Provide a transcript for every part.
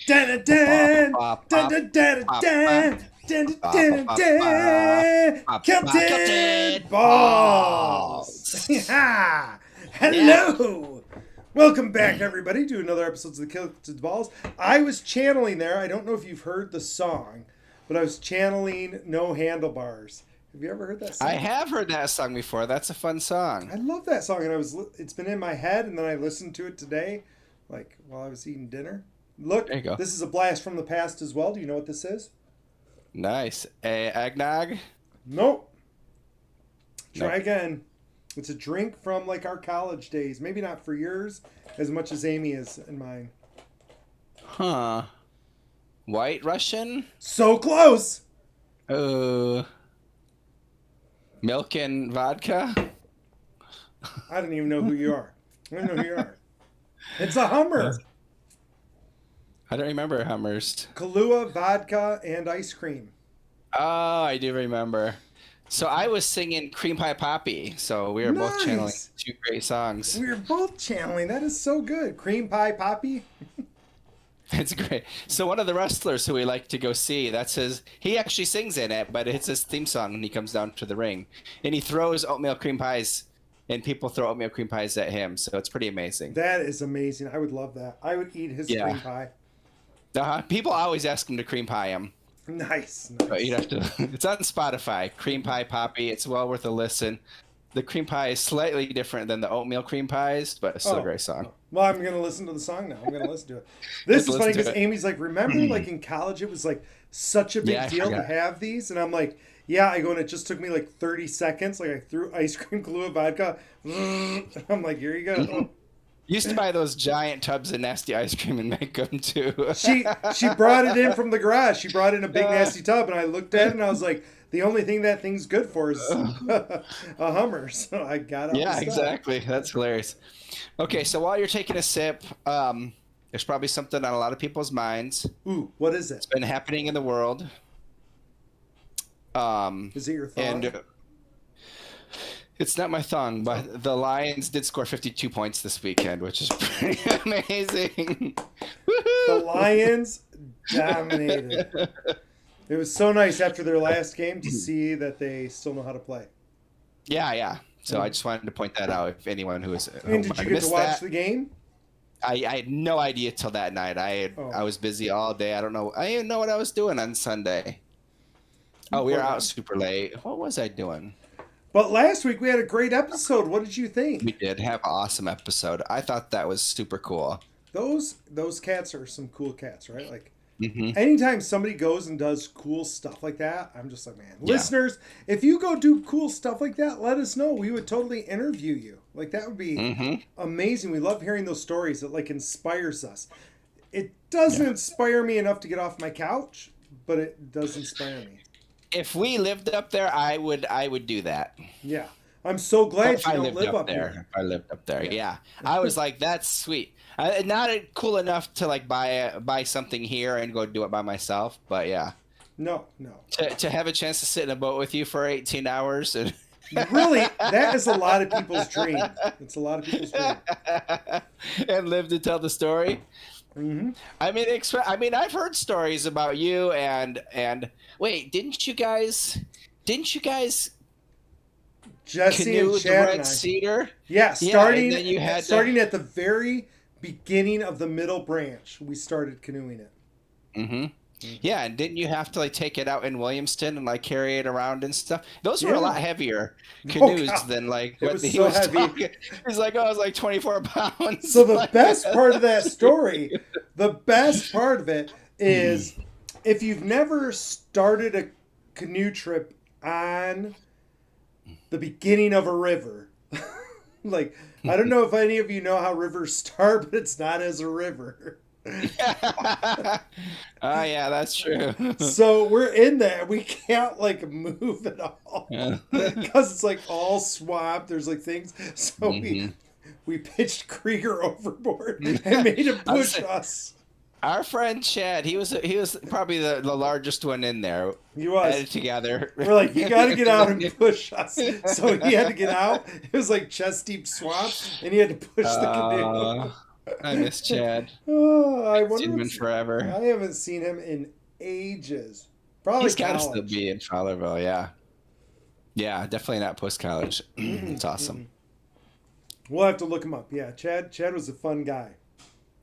Dun, dun, dun, dun, dun, dun, dun, dun, dun, dun. Captain Captain Balls. Balls. Yeah. Hello. Welcome back, everybody, to another episode of the Captain Balls. I was channeling there. I don't know if you've heard the song, but I was channeling No Handlebars. Have you ever heard that I song? have heard that song before. That's a fun song. I love that song, and it's been in my head, and then I listened to it today, like while I was eating dinner. Look, There you go. this is a blast from the past as well. Do you know what this is? Nice. Eggnog? Nope. Try Nope. again. It's a drink from like our college days. Maybe not for yours as much as Amy is in mine. Huh. White Russian? So close. Milk and vodka? I don't even know who you are. I don't know who you are. It's a Hummer. I don't remember Hummers. Kahlua, vodka, and ice cream. Oh, I do remember. So I was singing Cream Pie Poppy. So we were both channeling Nice. two great songs. We're both channeling. That is so good. Cream pie poppy. It's great. So one of the wrestlers who we like to go see, he actually sings in it, but it's his theme song when he comes down to the ring. And he throws oatmeal cream pies, and people throw oatmeal cream pies at him. So it's pretty amazing. That is amazing. I would love that. I would eat his Yeah. cream pie. People always ask him to cream pie him. Nice. But you'd Nice. have to. It's on Spotify. Cream Pie Poppy. It's well worth a listen. The cream pie is slightly different than the oatmeal cream pies, but it's still a great song. Well, I'm going to listen to the song now. I'm going to listen to it. This Let's is funny listen to because it. Amy's like, remember, like in college, it was like such a big Yeah, I deal to forgot. have these? And I'm like, yeah, I go, and it just took me like 30 seconds. Like I threw ice cream, Kahlua, vodka. I'm like, here you go. Used to buy those giant tubs of nasty ice cream and make them too. She brought it in from the garage. She brought in a big nasty tub, and I looked at it and I was like, the only thing that thing's good for is a Hummer. So I got out. Yeah, the stuff. exactly. That's hilarious. Okay, so while you're taking a sip, there's probably something on a lot of people's minds. Ooh, what is it? It's been happening in the world. Is it your thought? And it's not my thong, but the Lions did score 52 points this weekend, which is pretty amazing. The Lions dominated. It was so nice after their last game to see that they still know how to play. Yeah. So I just wanted to point that out if anyone who is. And did you get to watch the game? I had no idea till that night. I was busy all day. I didn't know what I was doing on Sunday. Oh, we were out super late. What was I doing? But last week we had a great episode. What did you We think? did have an awesome episode. I thought that was super cool. Those cats are some cool cats, right? Like Hmm. anytime somebody goes and does cool stuff like that, I'm just like, man, Yeah. listeners, if you go do cool stuff like that, let us know. We would totally interview you. Like that would be Hmm. amazing. We love hearing those stories that like inspires us. It doesn't inspire me enough to get off my couch, but it does inspire me. If we lived up there, I would do that. Yeah. I'm so glad If you I don't lived live up there, here. if I lived up there, yeah. I was like, that's sweet. Not cool enough to like buy something here and go do it by myself, but yeah, No. to have a chance to sit in a boat with you for 18 hours and Really, that is a lot of people's dream. It's a lot of people's dream. and live to tell the story. Hmm. I mean, I've heard stories about you and wait, didn't you guys Jesse canoe and the Chad Red and I. Cedar? Yeah, and then you had starting at the very beginning of the middle branch, we started canoeing it. Mm-hmm. Yeah, and didn't you have to like take it out in Williamston and like carry it around and stuff? Those were a Yeah. lot heavier Oh, canoes God. than like It what was he so was heavy. talking. He's like, oh, it was like 24 pounds. So the best part of that story, the best part of it is if you've never started a canoe trip on the beginning of a river, like I don't know if any of you know how rivers start, but it's not as a river. Oh yeah, that's true. So we're in there. We can't like move at all Yeah. because it's like all swamp. There's like things. So Mhm. we pitched Krieger overboard and made him I was push saying- us. Our friend Chad, he was probably the largest one in there. He was. Added together. We're like, you got to get out and push us. So he had to get out. It was like chest deep swamp, and he had to push the canoe. I miss Chad. Oh, I Seen wonder him in what's, forever. I haven't seen him in ages. Probably He's got to still college. be in Fowlerville, yeah. Yeah, definitely not post college. Mm-mm, It's awesome. mm-mm. We'll have to look him up. Yeah, Chad was a fun guy.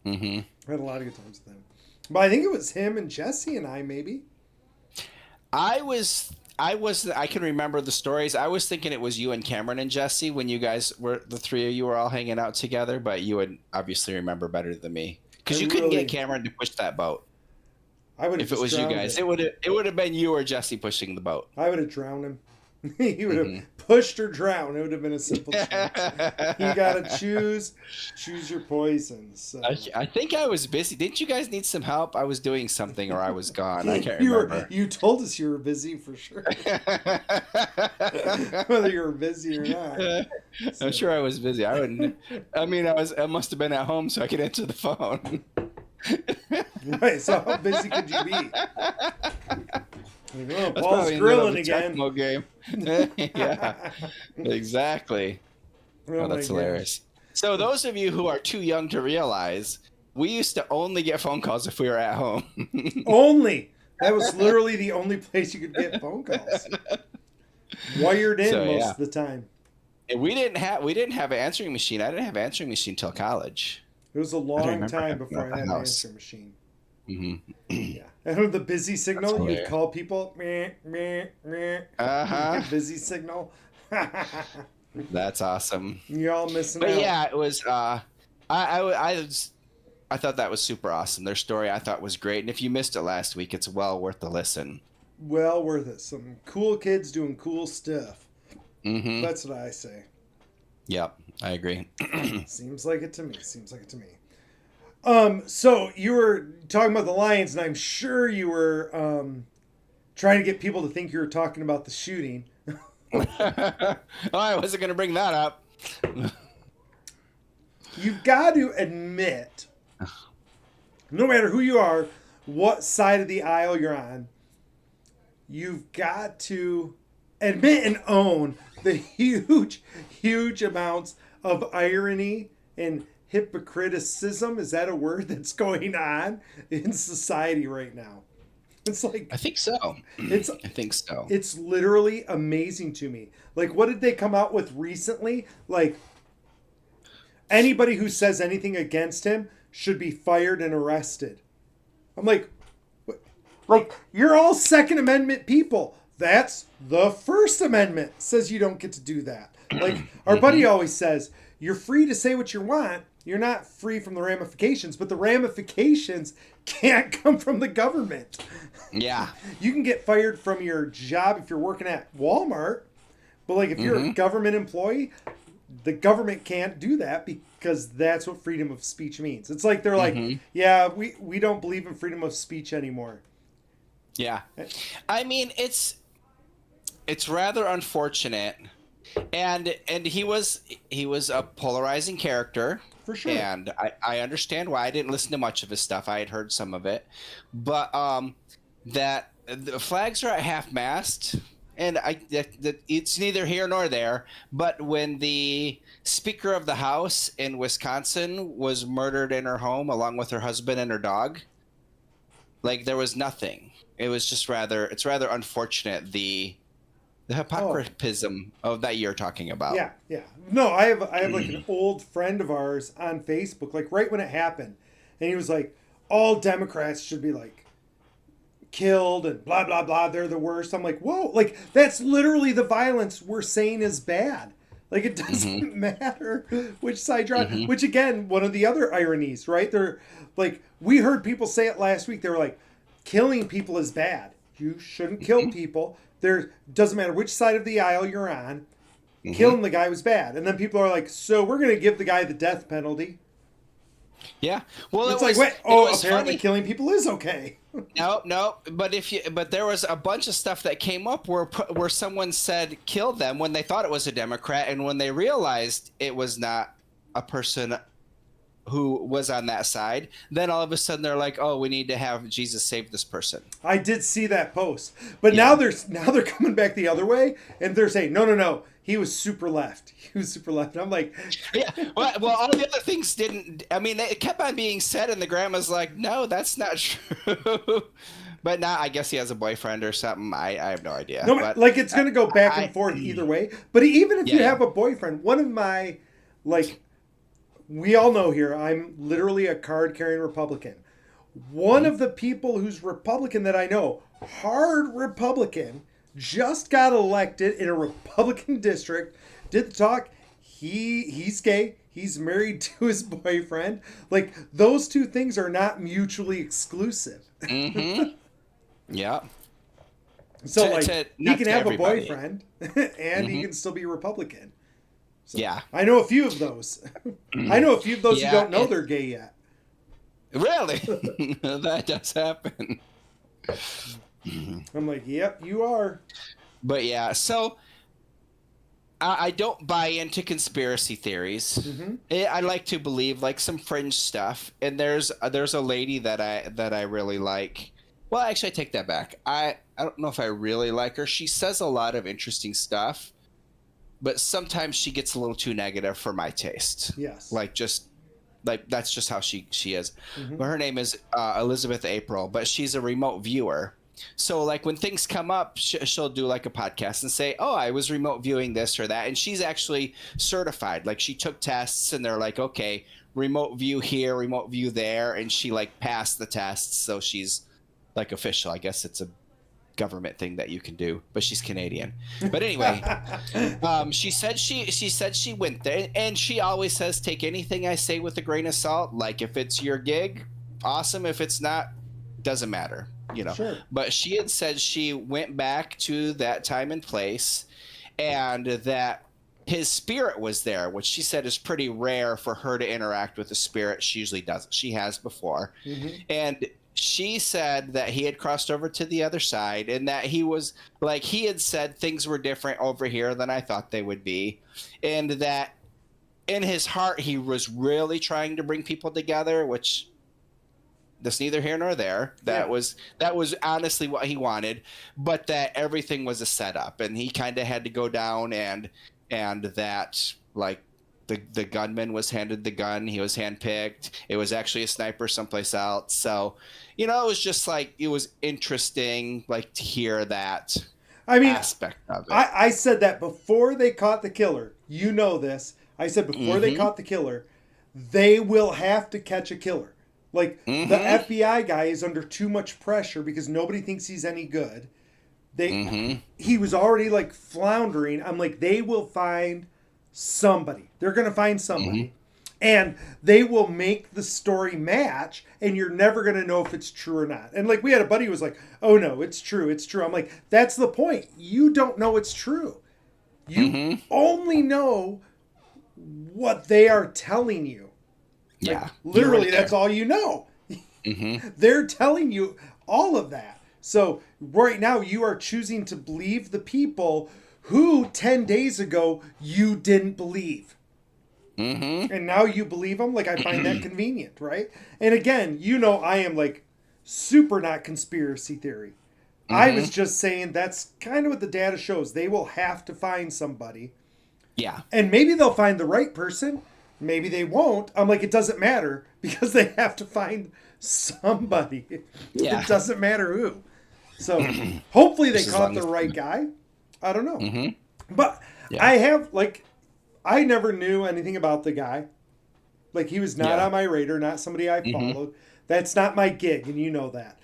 Hmm. I had a lot of good times with him. But I think it was him and Jesse and I, maybe. I can remember the stories. I was thinking it was you and Cameron and Jesse when you guys were, the three of you were all hanging out together, but you would obviously remember better than me. Because I you couldn't really, get Cameron to push that boat. I would have If it just was you drowned guys, him. it would have been you or Jesse pushing the boat. I would have drowned him. He would have Hmm. pushed or drowned. It would have been a simple choice. You gotta choose your poison. So I think I was busy. Didn't you guys need some help? I was doing something or I was gone. I can't remember. You told us you were busy for sure, whether you were busy or not. I'm sure I was busy. I wouldn't. I mean, I must have been at home so I could answer the phone. Right. So how busy could you be? Like, oh, That's Paul's probably in the middle of grilling a again. Tecmo game. Yeah, exactly. Oh, my that's gosh. hilarious. So those of you who are too young to realize, we used to only get phone calls if we were at home. Only. That was literally the only place you could get phone calls. Wired in So, most yeah. of the time. And we didn't have an answering machine. I didn't have an answering machine till college. It was a don't long remember time having before that I had in an the house. answering machine. Hmm. Yeah. And the busy signal, you'd hilarious. call people. Meh, meh, meh. Uh-huh. Busy signal. That's awesome. You're all missing But out. yeah, it was. I thought that was super awesome. Their story I thought was great, and if you missed it last week, it's well worth the listen. Well worth it. Some cool kids doing cool stuff. Mm-hmm. That's what I say. Yep, I agree. Seems like it to me. Seems like it to me. So you were talking about the Lions, and I'm sure you were trying to get people to think you were talking about the shooting. Oh, I wasn't going to bring that up. You've got to admit, no matter who you are, what side of the aisle you're on, you've got to admit and own the huge amounts of irony and hypocriticism. Is that a word that's going on in society right now? It's like I think so. it's I think so. it's literally amazing to me. Like, what did they come out with recently? Like, anybody who says anything against him should be fired and arrested. I'm like, what? Like, you're all Second Amendment people. That's the First Amendment says you don't get to do that. Like, our buddy always says, you're free to say what you want. You're not free from the ramifications, but the ramifications can't come from the government. Yeah. You can get fired from your job if you're working at Walmart, but like if you're a government employee, the government can't do that because that's what freedom of speech means. It's like they're like, yeah, we don't believe in freedom of speech anymore. Yeah. I mean, it's rather unfortunate. And he was a polarizing character. For sure. And I understand why. I didn't listen to much of his stuff. I had heard some of it. But that the flags are at half-mast, and that it's neither here nor there. But when the Speaker of the House in Wisconsin was murdered in her home along with her husband and her dog, like, there was nothing. It was just it's rather unfortunate the hypocrisy of that you're talking about. Yeah. No, I have like an old friend of ours on Facebook, like right when it happened, and he was like, all Democrats should be like killed and blah blah blah. They're the worst. I'm like, whoa, like that's literally the violence we're saying is bad. Like, it doesn't matter which side you're on. Which, again, one of the other ironies, right? They're like, we heard people say it last week. They were like, killing people is bad. You shouldn't kill people. There doesn't matter which side of the aisle you're on. Killing the guy was bad. And then people are like, so we're going to give the guy the death penalty. Yeah. Well, It's like, wait, apparently funny. killing people is okay. No. But there was a bunch of stuff that came up where someone said kill them when they thought it was a Democrat, and when they realized it was not a person who was on that side, then all of a sudden they're like, oh, we need to have Jesus save this person. I did see that post, but Yeah. now they're coming back the other way, and they're saying no, he was super left. He was super left. And I'm like, Yeah. Well, all the other things didn't. I mean, it kept on being said, and the grandma's like, no, that's not true. But now I guess he has a boyfriend or something. I have no idea. no, But like it's gonna go back and forth either way. But even if you Yeah. have a boyfriend, one of my like, we all know here, I'm literally a card carrying Republican. One of the people who's Republican that I know, hard Republican, just got elected in a Republican district, did the talk. He's gay. He's married to his boyfriend. Like those two things are not mutually exclusive. Yeah. So To- like to- he not can to have a everybody. boyfriend and he can still be Republican. So Yeah. I know a few of those. I know a few of those Yeah, who don't know it- they're gay yet. Really? That does happen. I'm like, yep, you are. But yeah, so I don't buy into conspiracy theories. I like to believe like some fringe stuff. And there's a lady that I really like. Well, actually, I take that back. I don't know if I really like her. She says a lot of interesting stuff, but sometimes she gets a little too negative for my taste. Yes. Like that's just how she is. But her name is Elizabeth April, but she's a remote viewer. So like when things come up, she'll do like a podcast and say, "Oh, I was remote viewing this or that," and she's actually certified. Like she took tests, and they're like, "Okay, remote view here, remote view there," and she like passed the tests, so she's like official. I guess it's a government thing that you can do, but she's Canadian. But anyway, she said she went there, and she always says take anything I say with a grain of salt. Like if it's your gig, awesome. If it's not, doesn't matter, you know. Sure. But she had said she went back to that time and place, and that his spirit was there, which she said is pretty rare for her to interact with a spirit. She usually doesn't. She has before, and she said that he had crossed over to the other side, and that he was like he had said things were different over here than I thought they would be, and that in his heart he was really trying to bring people together, which that's neither here nor there. That was honestly what he wanted, but that everything was a setup, and he kind of had to go down, and that like the gunman was handed the gun. He was handpicked. It was actually a sniper someplace else. So, you know, it was just like it was interesting, like to hear that. I mean, aspect of it. I said that before they caught the killer. You know this. I said before they caught the killer, they will have to catch a killer. Like the FBI guy is under too much pressure because nobody thinks he's any good. He was already like floundering. I'm like, they will find somebody. They're going to find somebody. And they will make the story match, and you're never going to know if it's true or not. And like we had a buddy who was like, "Oh no, it's true, it's true." I'm like, "That's the point. You don't know it's true. You only know what they are telling you." Yeah, Like, literally, You're right that's there. all you know. They're telling you all of that. So right now, you are choosing to believe the people who 10 days ago you didn't believe. And now you believe them. Like, I find that convenient, right? And again, you know, I am like super not conspiracy theory. I was just saying that's kind of what the data shows. They will have to find somebody. Yeah. And maybe they'll find the right person. Maybe they won't. I'm like, it doesn't matter because they have to find somebody. Yeah. It doesn't matter who. So hopefully they Just as caught long the as- right guy. I don't know. But Yeah. I have, like, I never knew anything about the guy. Like, he was not Yeah. on my radar, not somebody I followed. That's not my gig, and you know that.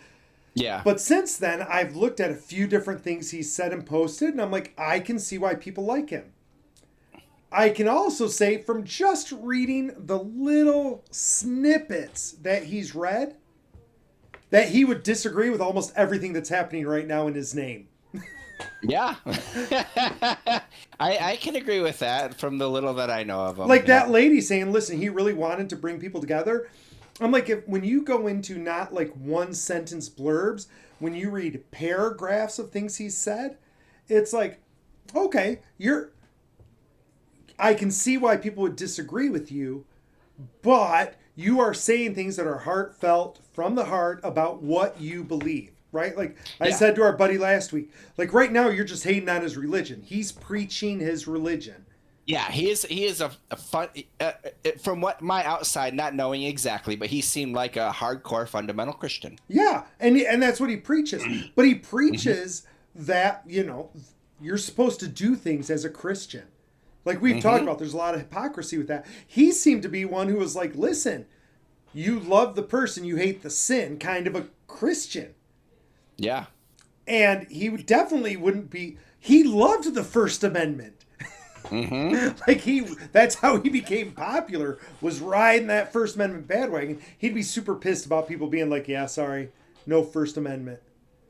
Yeah. But since then, I've looked at a few different things he's said and posted, and I'm like, I can see why people like him. I can also say from just reading the little snippets that he's read, that he would disagree with almost everything that's happening right now in his name. Yeah. I can agree with that from the little that I know of him. Like Yeah. that lady saying, listen, he really wanted to bring people together. I'm like, when you go into not like one sentence blurbs, when you read paragraphs of things he said, it's like, okay, I can see why people would disagree with you, but you are saying things that are heartfelt from the heart about what you believe, right? Like I Yeah. said to our buddy last week, like right now you're just hating on his religion. He's preaching his religion. Yeah, he is a fun from what my outside not knowing exactly, but he seemed like a hardcore fundamental Christian. Yeah, and that's what he preaches. But he preaches that, you're supposed to do things as a Christian. Like we've talked about, there's a lot of hypocrisy with that. He seemed to be one who was like, listen, you love the person, you hate the sin, kind of a Christian. Yeah. And he definitely wouldn't be, he loved the First Amendment. Like that's how he became popular, was riding that First Amendment bandwagon. He'd be super pissed about people being like, yeah, sorry, no First Amendment.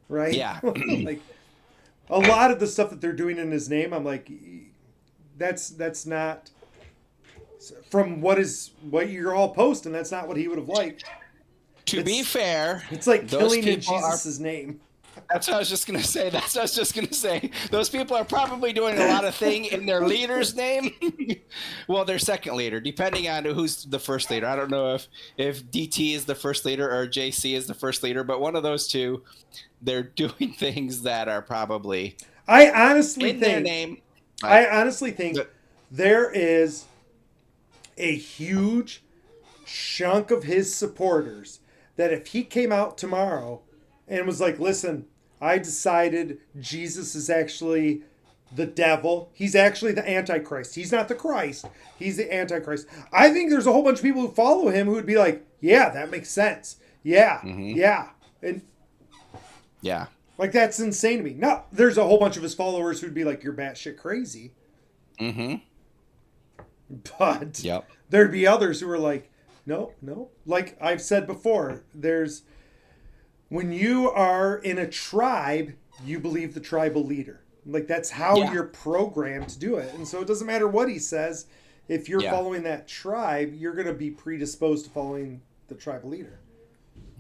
Right? Yeah. Like a lot of the stuff that they're doing in his name, I'm like, that's not from what you're all posting, that's not what he would have liked. To be fair, It's like those killing in people are- Jesus' name. That's what I was just gonna say. That's what I was just gonna say. Those people are probably doing a lot of thing in their leader's name. Well, their second leader, depending on who's the first leader. I don't know if DT is the first leader or JC is the first leader, but one of those two, they're doing things that are probably I honestly in their think name. I honestly think But- there is a huge chunk of his supporters that if he came out tomorrow and was like, listen, I decided Jesus is actually the devil. He's actually the Antichrist. He's not the Christ. He's the Antichrist. I think there's a whole bunch of people who follow him who would be like, yeah, that makes sense. Yeah, yeah. And Yeah. like, that's insane to me. Now, there's a whole bunch of his followers who'd be like, you're batshit crazy. Mm-hmm. But Yep. there'd be others who are like, no. Like I've said before, when you are in a tribe, you believe the tribal leader. Like that's how Yeah. you're programmed to do it. And so it doesn't matter what he says. If you're Yeah. following that tribe, you're going to be predisposed to following the tribal leader.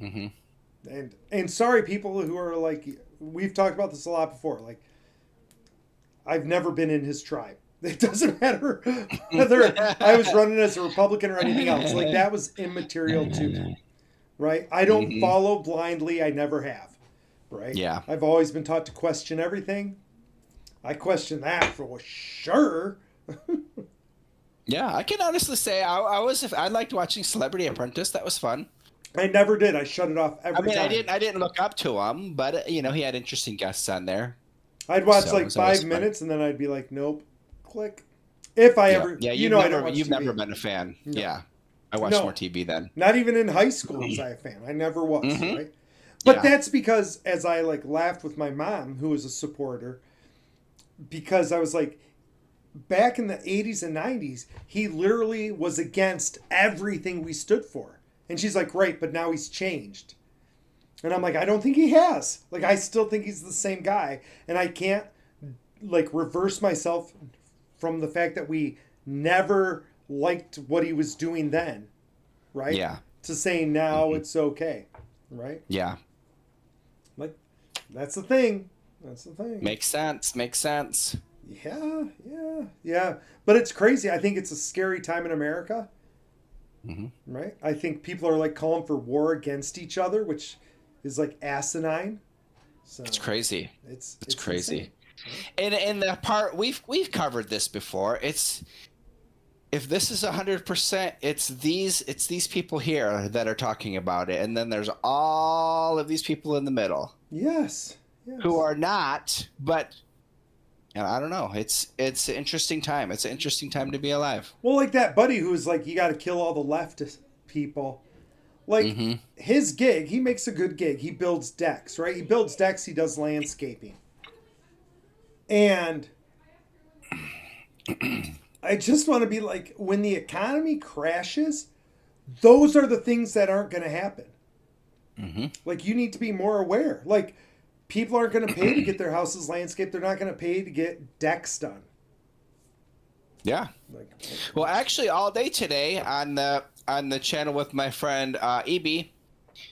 Mm-hmm. And sorry, people who are like, we've talked about this a lot before. Like, I've never been in his tribe. It doesn't matter whether I was running as a Republican or anything else. Like, that was immaterial to me, right? I don't follow blindly. I never have, right? Yeah. I've always been taught to question everything. I question that for sure. Yeah, I can honestly say I liked watching Celebrity Apprentice. That was fun. I never did. I shut it off every time. I didn't look up to him, but he had interesting guests on there. I'd watch So it like was always 5 fun. minutes and then I'd be like, nope, click. If I ever, Yeah, I don't watch you've TV. never been a fan. No. Yeah, I watched No. more TV then. Not even in high school was I a fan. I never was, right? But Yeah. that's because as I like laughed with my mom, who was a supporter, because I was like, back in the 80s and 90s, he literally was against everything we stood for. And she's like, right, but now he's changed. And I'm like, I don't think he has. Like, I still think he's the same guy. And I can't, like, reverse myself from the fact that we never liked what he was doing then, right? Yeah. To saying now it's okay, right? Yeah, Like, that's the thing. That's the thing. makes sense. Makes sense. Yeah. But it's crazy. I think it's a scary time in America, right? I think people are like calling for war against each other, which is like asinine. So It's crazy. It's crazy. insane. And the part we've covered this before. It's if this is 100%, it's these people here that are talking about it, and then there's all of these people in the middle Yes. who are not. But I don't know. It's an interesting time. It's an interesting time to be alive. Well, like that buddy who's like, you got to kill all the leftist people. Like his gig, he makes a good gig. He builds decks, right? He builds decks. He does landscaping. And I just want to be like, when the economy crashes, those are the things that aren't going to happen. Like, you need to be more aware. Like, people aren't going to pay to get their houses landscaped. They're not going to pay to get decks done. Yeah. Like, Well, actually, all day today on the channel with my friend EB,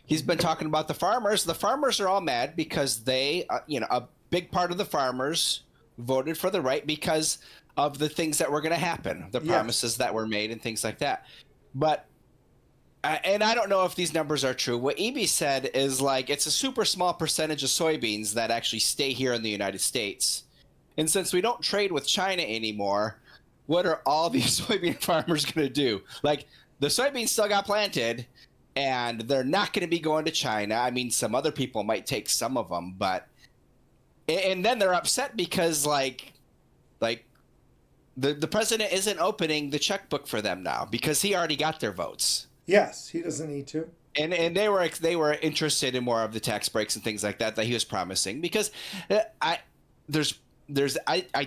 he's been talking about the farmers. The farmers are all mad because they, a big part of the farmers voted for the right because of the things that were going to happen, the Yes. promises that were made and things like that. But And I don't know if these numbers are true. What EB said is like it's a super small percentage of soybeans that actually stay here in the United States. And since we don't trade with China anymore, what are all these soybean farmers going to do? Like the soybeans still got planted and they're not going to be going to China. I mean, some other people might take some of them, but and then they're upset because like the president isn't opening the checkbook for them now because he already got their votes. Yes, he doesn't need to. And they were interested in more of the tax breaks and things like that he was promising because I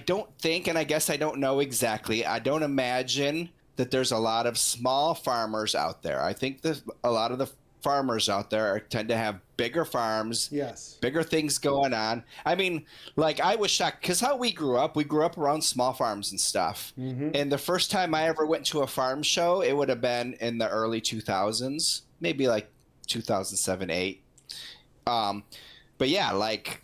don't think, and I guess I don't know exactly, I don't imagine that there's a lot of small farmers out there. I think that a lot of the farmers out there tend to have bigger farms, Yes, bigger things going on. I mean, like I was shocked because how we grew up around small farms and stuff. mm-hmm. And the first time I ever went to a farm show, it would have been in the early 2000s, maybe like 2007, 8. But yeah, like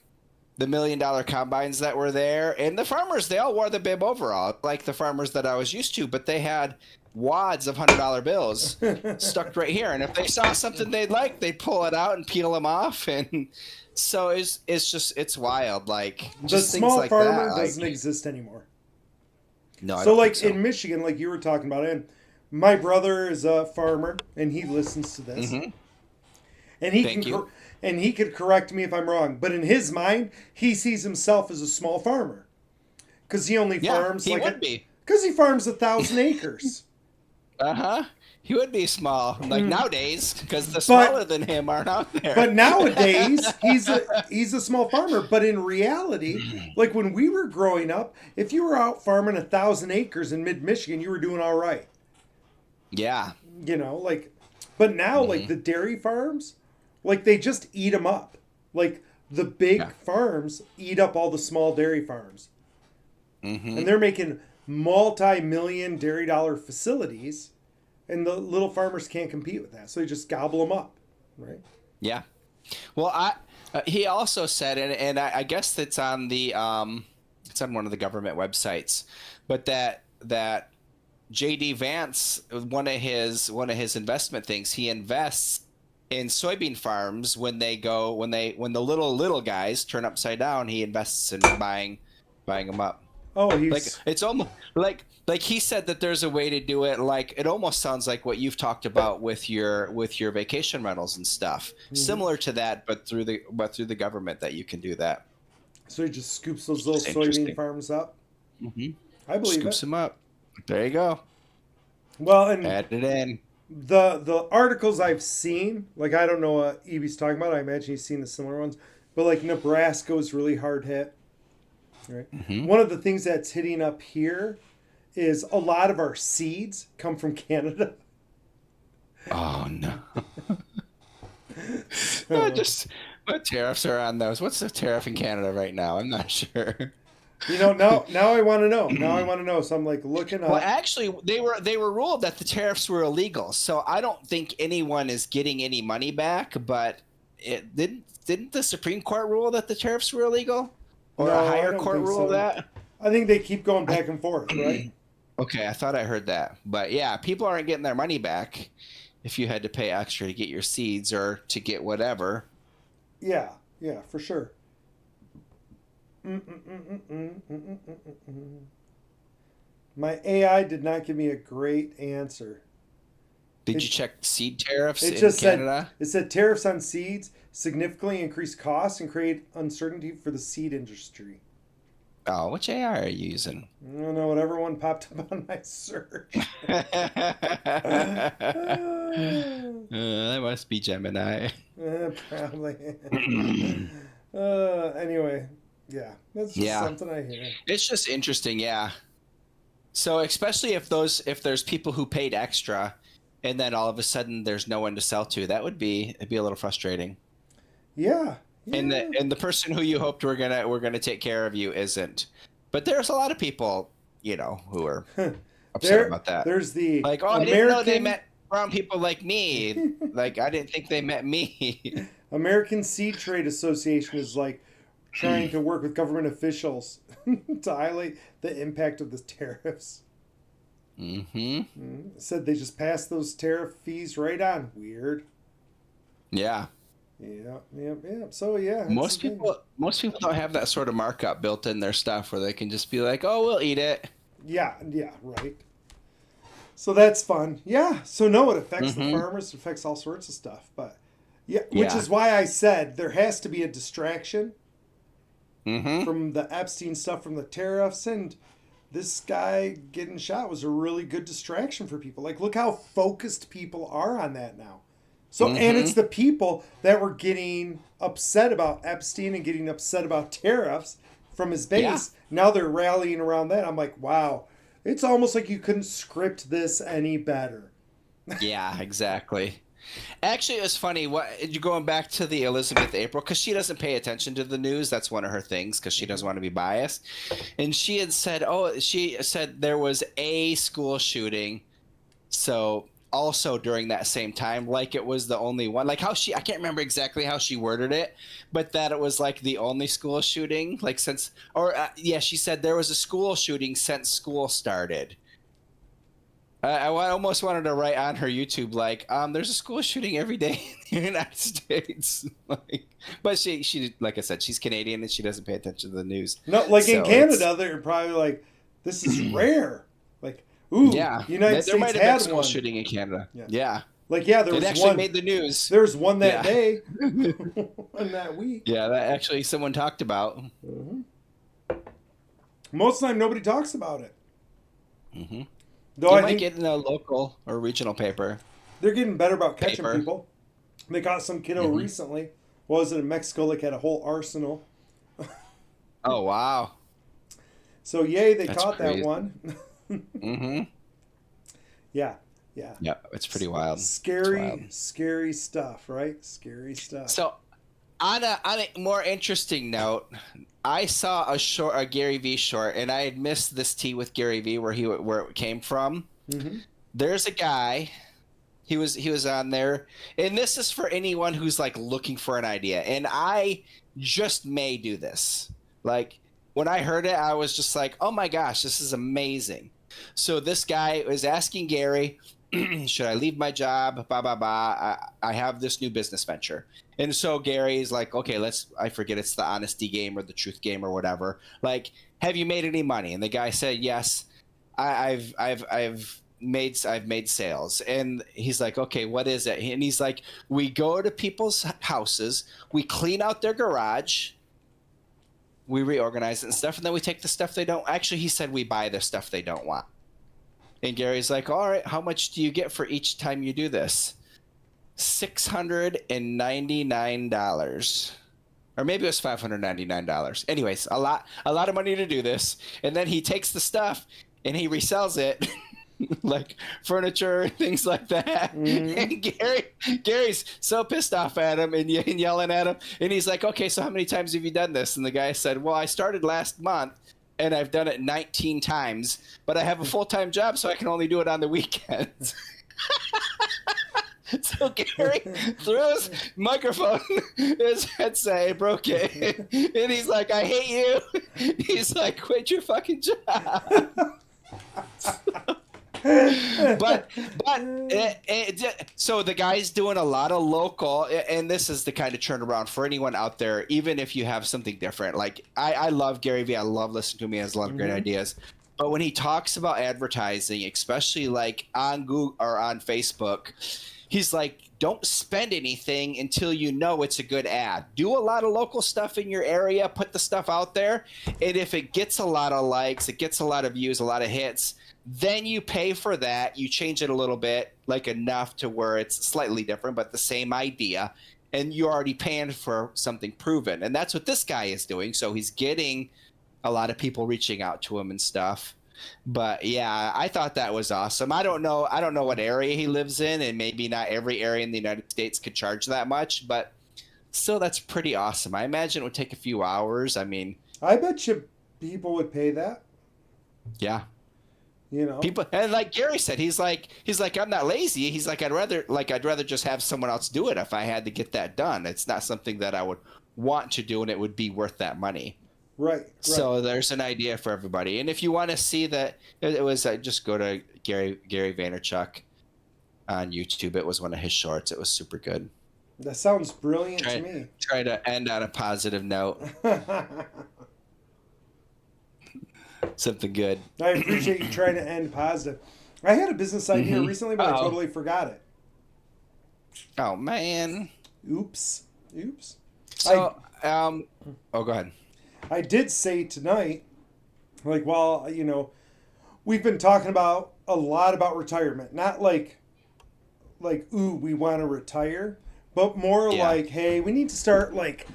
the $1 million combines that were there, and the farmers, they all wore the bib overall, like the farmers that I was used to, but they had wads of $100 bills stuck right here, and if they saw something they'd like, they'd pull it out and peel them off. And so it's wild. Like The just things small like farmer that, doesn't like, exist anymore. no, I So don't like think so. in Michigan, like you were talking about, and my brother is a farmer and he listens to this. Mhm. And he Thank can you. and he could correct me if I'm wrong, but in his mind, he sees himself as a small farmer because he only Yeah, farms he like would be. because he farms 1,000 acres. Uh-huh. He would be small, like nowadays, because the But- smaller than him aren't out there. But nowadays, he's a small farmer. But in reality, like when we were growing up, if you were out farming 1,000 acres in mid Michigan, you were doing all right. Yeah. You know, like, but now like the dairy farms, like they just eat them up. Like the big Yeah. farms eat up all the small dairy farms, Hmm. and they're making multi-million dairy dollar facilities, and the little farmers can't compete with that, so they just gobble them up, right? Yeah. Well, he also said, and I guess it's on the it's on one of the government websites, but that JD Vance, one of his investment things, he invests in soybean farms when the little guys turn upside down, he invests in buying them up. Oh, Like he's it's almost like he said that there's a way to do it. Like it almost sounds like what you've talked about with your vacation rentals and stuff, similar to that, but through the government that you can do that. so he just scoops those little That's soybean interesting. farms up. Mm-hmm. I believe Scoops it. them up. There you go. Well, and Add it in. the articles I've seen, like I don't know what Evie's talking about. I imagine he's seen the similar ones, but like Nebraska was really hard hit. Right. Mhm. One of the things that's hitting up here is a lot of our seeds come from Canada. Oh no. Just what tariffs are on those? What's the tariff in Canada right now? I'm not sure. You know, now I want to know. Now I want to know. So I'm like looking up. Well, actually, they were ruled that the tariffs were illegal, so I don't think anyone is getting any money back. But it didn't the Supreme Court rule that the tariffs were illegal, or No, a I higher don't court think rule so. that? I think they keep going back and forth, right? Okay, I thought I heard that, but yeah, people aren't getting their money back if you had to pay extra to get your seeds or to get whatever. Yeah, for sure. My AI did not give me a great answer. Did It- you check seed tariffs It in just Canada? said tariffs on seeds significantly increase costs and create uncertainty for the seed industry. Oh, which AI are you using? I don't know, whatever one popped up on my search. That must be Gemini. Probably. Anyway, yeah, that's just Yeah. something I hear. It's just interesting, yeah. So especially if there's people who paid extra, and then all of a sudden there's no one to sell to, it'd be a little frustrating. Yeah. And the person who you hoped were gonna take care of you isn't. But there's a lot of people, who are upset about that. There's the Like, oh, I didn't know they met brown people like me. Like, I didn't think they met me. American Seed Trade Association is like trying to work with government officials to highlight the impact of the tariffs. Mm-hmm. Said they just passed those tariff fees right on. Weird. Yeah. Yeah. So yeah, that's the thing. Most people don't have that sort of markup built in their stuff where they can just be like, "Oh, we'll eat it." Yeah, right. So that's fun. Yeah. So no, it affects the Mm-hmm. farmers. It affects all sorts of stuff. But yeah, which Yeah. is why I said there has to be a distraction Mm-hmm. from the Epstein stuff, from the tariffs, and this guy getting shot was a really good distraction for people. Like, look how focused people are on that now. So, and Mm-hmm. it's the people that were getting upset about Epstein and getting upset about tariffs from his Yeah. base. Now they're rallying around that. I'm like, wow, it's almost like you couldn't script this any better. Yeah. Exactly. Actually, it was funny. What you going back to the Elizabeth April because she doesn't pay attention to the news. That's one of her things because she doesn't want to be biased. And she had said, "Oh, she said there was a school shooting." So also during that same time, like it was the only one. Like how I can't remember exactly how she worded it, but that it was like the only school shooting, like since, or yeah, she said there was a school shooting since school started. I almost wanted to write on her YouTube like, there's a school shooting every day in the United States. Like, but she, like I said, she's Canadian and she doesn't pay attention to the news. No, like in So Canada, they're probably like, this is rare. Like, ooh, yeah, United there might States have been a had school one. shooting in Canada. Yeah. Yeah, Like, yeah, there it was actually one. made the news. There was one that Yeah. day, in that week. Yeah, that actually someone talked about. Most of the time, nobody talks about it. Mm-hmm. Though You I might think get in a local or regional paper. they're getting better about catching Paper. people. They caught some kiddo Mhm. recently. What was it in Mexico? Like had a whole arsenal. Oh wow. So yay, they That's caught crazy. that one. Mm-hmm. Yeah. Yeah, it's pretty wild. Scary, It's wild. scary stuff, right? Scary stuff. So on a more interesting note, I saw a Gary V short, and I had missed this tea with Gary V where it came from. Mm-hmm. There's a guy. He was on there, and this is for anyone who's like looking for an idea. And I just may do this. Like when I heard it, I was just like, "Oh my gosh, this is amazing!" So this guy was asking Gary, "Should I leave my job? Blah blah blah. I have this new business venture." And so Gary's like, "Okay, I forget it's the honesty game or the truth game or whatever. Like, have you made any money?" And the guy said, "Yes, I've made sales." And he's like, "Okay, what is it?" And he's like, "We go to people's houses, we clean out their garage, we reorganize it and stuff, and then we take the stuff they don't." Actually, he said we buy the stuff they don't want. And Gary's like, "All right, how much do you get for each time you do this?" $699. Or maybe it was $599. Anyways, a lot of money to do this. And then he takes the stuff and he resells it. Like furniture and things like that. Mm-hmm. And Gary's so pissed off at him and yelling at him. And he's like, "Okay, so how many times have you done this?" And the guy said, "Well, I started last month and I've done it 19 times, but I have a full-time job, so I can only do it on the weekends." So Gary threw his microphone, his headset, broke it, and he's like, "I hate you." He's like, "Quit your fucking job." So the guy's doing a lot of local, and this is the kind of turnaround for anyone out there, even if you have something different. Like I love Gary Vee. I love listening to him. He has a lot of great ideas. But when he talks about advertising, especially like on Google or on Facebook, he's like, don't spend anything until you know it's a good ad. Do a lot of local stuff in your area, put the stuff out there, and if it gets a lot of likes, it gets a lot of views, a lot of hits, then you pay for that. You change it a little bit, like enough to where it's slightly different, but the same idea, and you're already paying for something proven. And that's what this guy is doing. So he's getting a lot of people reaching out to him and stuff. But yeah, I thought that was awesome. I don't know what area he lives in, and maybe not every area in the United States could charge that much, but still that's pretty awesome. I imagine it would take a few hours. I mean, I bet you people would pay that. yeah. You know, People, and like Gary said, he's like I'm not lazy. He's like I'd rather just have someone else do it if I had to get that done. It's not something that I would want to do, and it would be worth that money. Right. So there's an idea for everybody. And if you want to see that, it was just go to Gary Vaynerchuk on YouTube. It was one of his shorts. It was super good. That sounds brilliant to me. Try to end on a positive note. Something good. I appreciate you trying to end positive. I had a business idea recently, but I totally forgot it. Oh, man. Oops. So, go ahead. I did say tonight, like, well, we've been talking about a lot about retirement. Not like, ooh, we want to retire, but more like, hey, we need to start, like,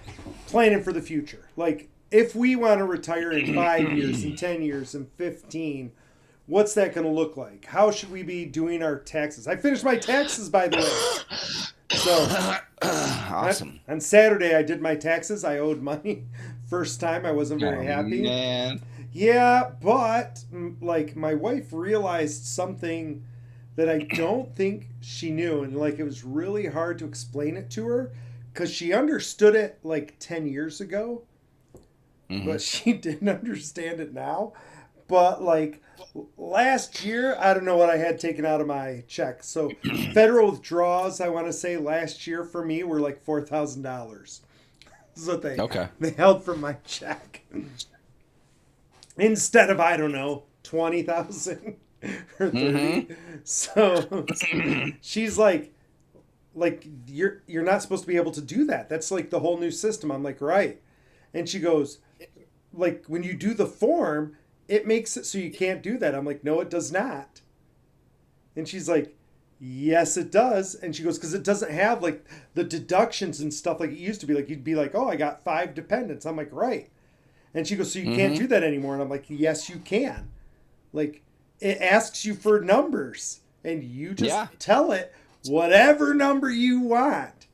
planning for the future. Like, if we want to retire in 5 years, in 10 years, in 15, what's that going to look like? How should we be doing our taxes? I finished my taxes, by the way. So, awesome. On Saturday, I did my taxes. I owed money. First time, I wasn't very happy. Man. Yeah, but like my wife realized something that I don't think she knew, and like it was really hard to explain it to her because she understood it like 10 years ago, but she didn't understand it now. But like last year, I don't know what I had taken out of my check. So federal withdrawals, I want to say last year for me were like $4,000. This is what they held from my check. Instead of, I don't know, 20,000 or 30. So she's like you're not supposed to be able to do that. That's like the whole new system. I'm like, right. And she goes, like, when you do the form, it makes it so you can't do that. I'm like, no, it does not. And she's like, yes, it does. And she goes, because it doesn't have like the deductions and stuff like it used to be. Like you'd be like, oh, I got 5 dependents. I'm like, right. And she goes, so you can't do that anymore. And I'm like, yes, you can. Like it asks you for numbers and you just tell it whatever number you want.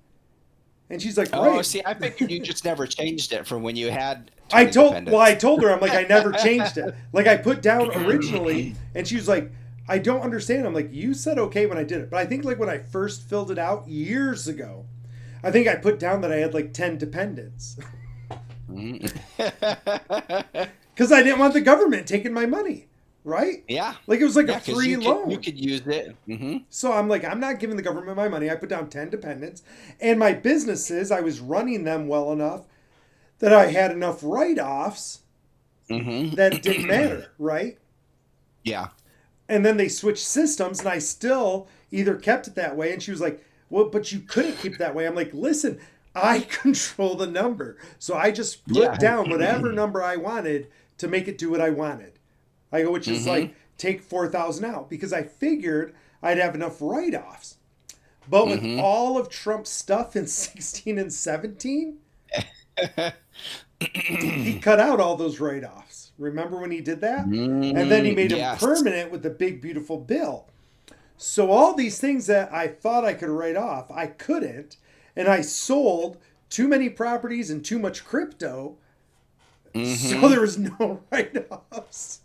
And she's like, right. Oh, see, I figured you just never changed it from when you had. I told her, I'm like, I never changed it. Like I put down originally, and she was like, I don't understand. I'm like, you said okay when I did it. But I think like when I first filled it out years ago, I think I put down that I had like 10 dependents. Because I didn't want the government taking my money, right? Yeah. Like it was like a free loan. You could use it. So I'm like, I'm not giving the government my money. I put down 10 dependents. And my businesses, I was running them well enough that I had enough write-offs that it didn't matter, right? Yeah. And then they switched systems, and I still either kept it that way. And she was like, well, but you couldn't keep it that way. I'm like, listen, I control the number. So I just put down whatever number I wanted to make it do what I wanted. I go, which is like, take 4,000 out, because I figured I'd have enough write-offs. But with all of Trump's stuff in 16 and 17... he cut out all those write-offs. Remember when he did that? And then he made them permanent with the big, beautiful bill. So all these things that I thought I could write off, I couldn't. And I sold too many properties and too much crypto. So there was no write-offs.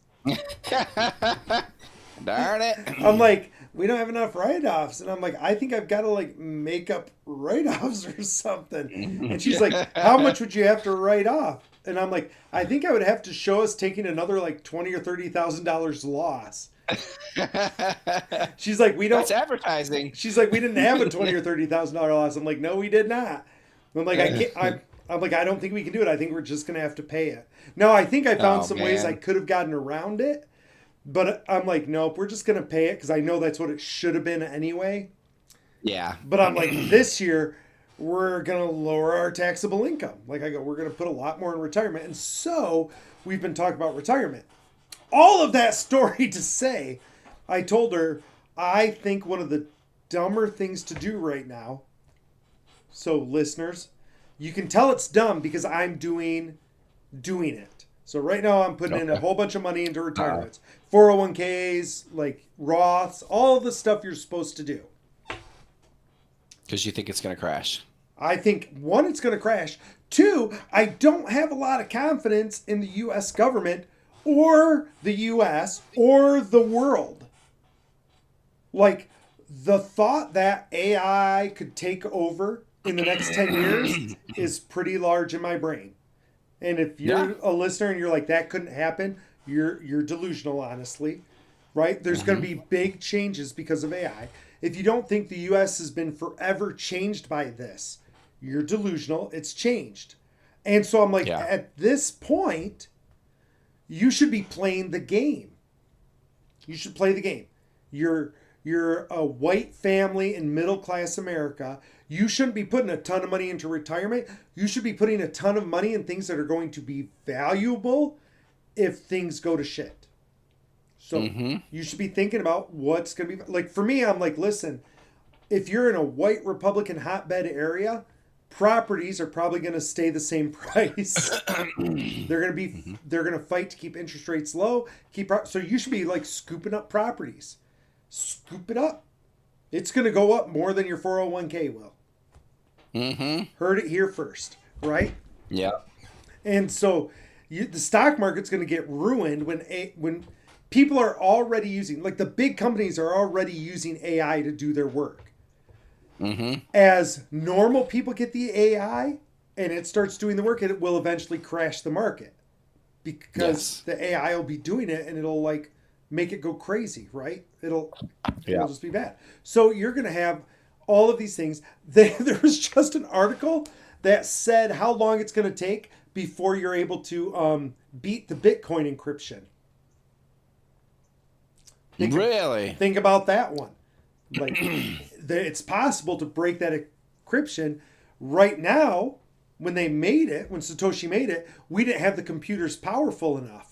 Darn it. I'm like, we don't have enough write-offs. And I'm like, I think I've got to like make up write-offs or something. And she's like, how much would you have to write off? And I'm like, I think I would have to show us taking another like $20,000 or $30,000 loss. She's like, we don't. That's advertising. She's like, we didn't have a $20,000 or $30,000 loss. I'm like, no, we did not. I'm like, I can't. I'm like, I don't think we can do it. I think we're just gonna have to pay it. No, I think I found some ways I could have gotten around it. But I'm like, nope, we're just going to pay it because I know that's what it should have been anyway. Yeah. But I'm like, this year, we're going to lower our taxable income. Like I go, we're going to put a lot more in retirement. And so we've been talking about retirement. All of that story to say, I told her, I think one of the dumber things to do right now. So listeners, you can tell it's dumb because I'm doing it. So right now I'm putting in a whole bunch of money into retirements. 401ks, like Roths, all the stuff you're supposed to do. Because you think it's going to crash. I think, 1, it's going to crash. 2, I don't have a lot of confidence in the U.S. government or the U.S. or the world. Like, the thought that AI could take over in the next 10 years is pretty large in my brain. And if Yeah. you're a listener and you're like, that couldn't happen, you're delusional, honestly, right? There's going to be big changes because of AI. If you don't think the U.S. has been forever changed by this, you're delusional. It's changed. And so I'm like, Yeah. at this point, you should be playing the game. You should play the game. You're a white family in middle class America. You shouldn't be putting a ton of money into retirement. You should be putting a ton of money in things that are going to be valuable if things go to shit. So you should be thinking about what's going to be like. For me, I'm like, listen, if you're in a white Republican hotbed area, properties are probably going to stay the same price. They're going to fight to keep interest rates low. So you should be like scooping up properties. Scoop it up. It's going to go up more than your 401k will. Heard it here first, right? Yeah. And so the stock market's going to get ruined when people are already using, like the big companies are already using AI to do their work. As normal people get the AI and it starts doing the work, it will eventually crash the market because the AI will be doing it and it'll like make it go crazy, right? It'll just be bad. So you're going to have all of these things. There was just an article that said how long it's going to take before you're able to beat the Bitcoin encryption. Think about that one. Like, it's possible to break that encryption. Right now, when Satoshi made it, we didn't have the computers powerful enough.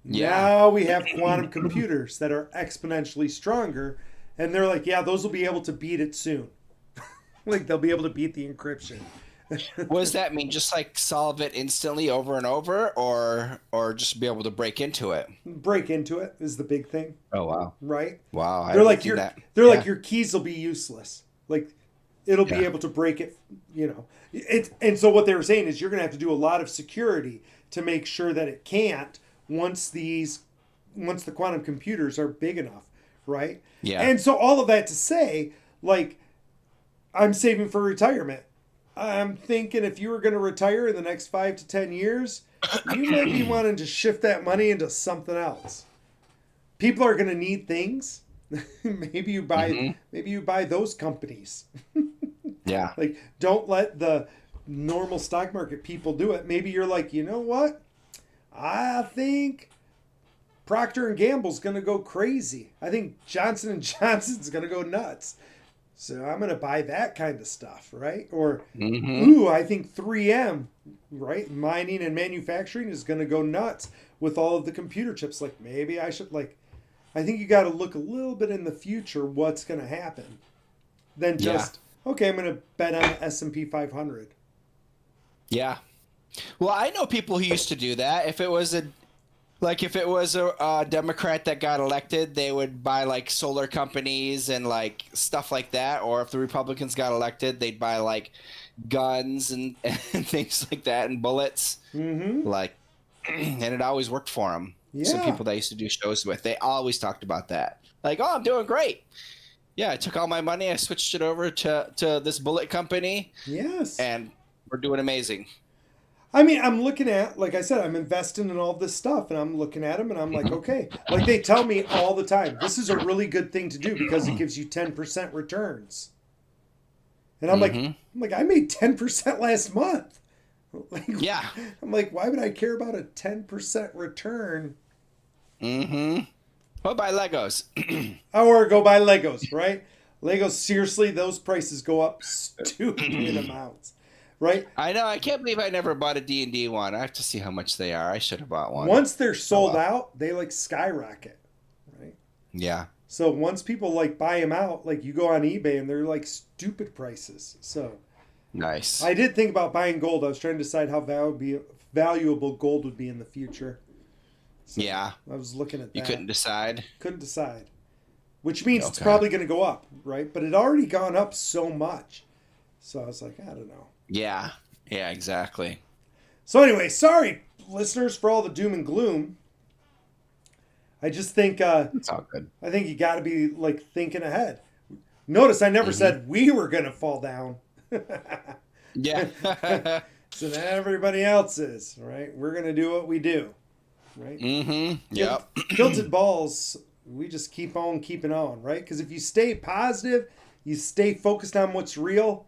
Yeah. Now we have quantum computers that are exponentially stronger, and they're like, yeah, those will be able to beat it soon. Like, they'll be able to beat the encryption. What does that mean? Just like solve it instantly over and over, or just be able to break into it? Break into it is the big thing. Oh wow! Right? Wow! They're like like your keys will be useless. Like it'll be able to break it. You know, and so what they were saying is you're going to have to do a lot of security to make sure that it can't once the quantum computers are big enough, right? Yeah. And so all of that to say, like, I'm saving for retirement. I'm thinking if you were going to retire in the next 5 to 10 years, you might be wanting to shift that money into something else. People are going to need things. Maybe you buy those companies. Yeah. Like, don't let the normal stock market people do it. Maybe you're like, you know what? I think Procter and Gamble's going to go crazy. I think Johnson and Johnson's going to go nuts. So I'm going to buy that kind of stuff, right? Or, I think 3M, right? Mining and manufacturing is going to go nuts with all of the computer chips. Like, maybe I should, like, I think you got to look a little bit in the future what's going to happen. Then just, okay, I'm going to bet on the S&P 500. Yeah. Well, I know people who used to do that. If it was a Democrat that got elected, they would buy like solar companies and like stuff like that. Or if the Republicans got elected, they'd buy like guns and things like that and bullets. Like, and it always worked for them. Yeah. Some people that I used to do shows with, they always talked about that. Like, oh, I'm doing great. Yeah, I took all my money, I switched it over to this bullet company. Yes. And we're doing amazing. I mean, I'm looking at, like I said, I'm investing in all this stuff, and I'm looking at them, and I'm like, okay. Like, they tell me all the time, this is a really good thing to do because it gives you 10% returns. And I'm like, I made 10% last month. Like, yeah. I'm like, why would I care about a 10% return? Well, buy Legos. Or go buy Legos, right? Legos, seriously, those prices go up stupid amounts. Right? I know. I can't believe I never bought a D&D one. I have to see how much they are. I should have bought one. Once they're sold out, they like skyrocket, right? Yeah. So once people like buy them out, like you go on eBay and they're like stupid prices. So nice. I did think about buying gold. I was trying to decide how valuable gold would be in the future. So yeah. I was looking at that. You couldn't decide? Couldn't decide. Which means it's probably going to go up, right? But it already gone up so much. So I was like, I don't know. Yeah. Yeah, exactly. So anyway, sorry, listeners, for all the doom and gloom. I just think it's all good. I think you got to be like thinking ahead. Notice I never said we were going to fall down. Yeah. So now everybody else is, right? We're going to do what we do, right? Mm-hmm. Yep. Tilted balls, we just keep on keeping on, right? Because if you stay positive, you stay focused on what's real,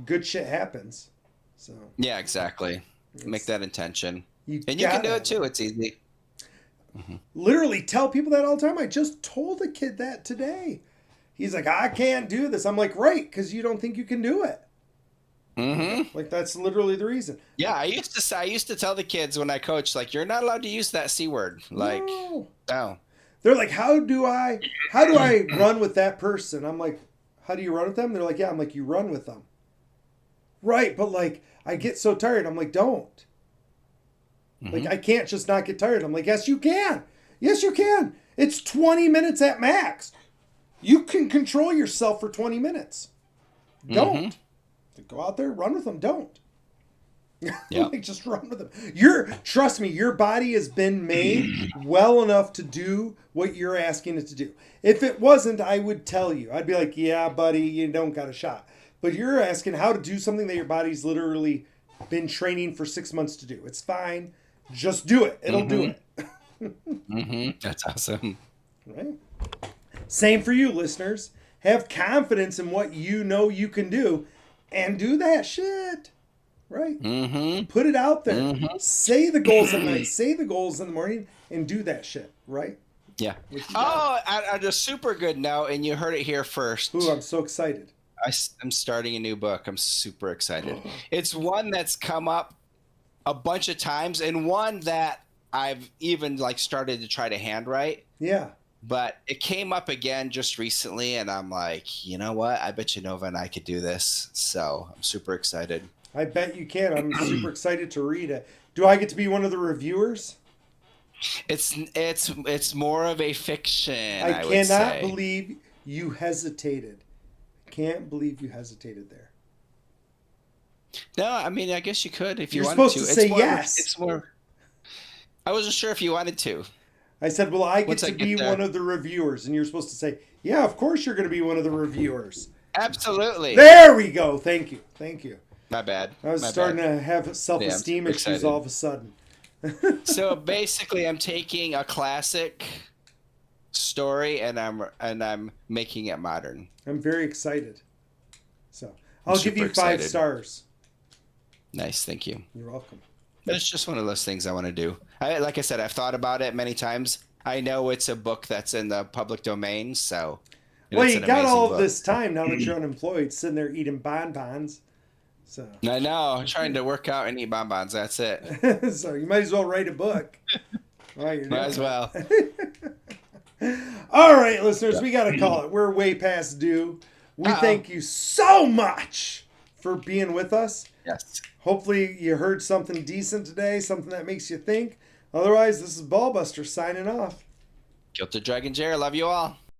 good shit happens. So Yeah, exactly. Make that intention. And you can gotta do have it too. It's easy. literally tell people that all the time. I just told a kid that today. He's like, I can't do this. I'm like, right, because you don't think you can do it. Mm-hmm. Like that's literally the reason. Yeah, I used to tell the kids when I coached, like, you're not allowed to use that C word. Like, no. They're like, how do I run with that person? I'm like, how do you run with them? They're like, yeah. I'm like, you run with them. Right, but like I get so tired. I'm like, don't. Like I can't just not get tired. I'm like, yes, you can. Yes, you can. It's 20 minutes at max. You can control yourself for 20 minutes. Don't. Go out there, run with them. Don't. Yeah. Like just run with them. Trust me, your body has been made well enough to do what you're asking it to do. If it wasn't, I would tell you. I'd be like, yeah, buddy, you don't got a shot. But you're asking how to do something that your body's literally been training for 6 months to do. It's fine. Just do it. It'll do it. That's awesome. Right? Same for you, listeners. Have confidence in what you know you can do and do that shit. Right? Put it out there. Say the goals at night. Say the goals in the morning and do that shit. Right? Yeah. Oh, on a super good note, and you heard it here first. Ooh, I'm so excited. I'm starting a new book. I'm super excited. It's one that's come up a bunch of times, and one that I've even like started to try to handwrite. Yeah. But it came up again just recently, and I'm like, you know what? I bet you Nova and I could do this. So I'm super excited. I bet you can. I'm super excited to read it. Do I get to be one of the reviewers? It's more of a fiction. I cannot believe you hesitated. Can't believe you hesitated there. No, I mean, I guess you could if you You're wanted supposed to. to say yes. It's more. I wasn't sure if you wanted to. I said, well, I get to be one of the reviewers. And you're supposed to say, yeah, of course you're going to be one of the reviewers. Absolutely. There we go. Thank you. Thank you. My bad. I was starting to have self-esteem issues all of a sudden. So basically, I'm taking a classic story and I'm making it modern. I'm very excited. So I'll give you 5 stars. Nice, thank you. You're welcome. But it's just one of those things I want to do. Like I said, I've thought about it many times. I know it's a book that's in the public domain, so. Well, you got all of this time now that you're unemployed, sitting there eating bonbons. So. I know. I'm trying to work out and eat bonbons. That's it. So you might as well write a book. Might as well. All right, listeners, we got to call it. We're way past due. We thank you so much for being with us. Yes. Hopefully you heard something decent today, something that makes you think. Otherwise, this is Ballbuster signing off. Guilty Dragon Jared. Love you all.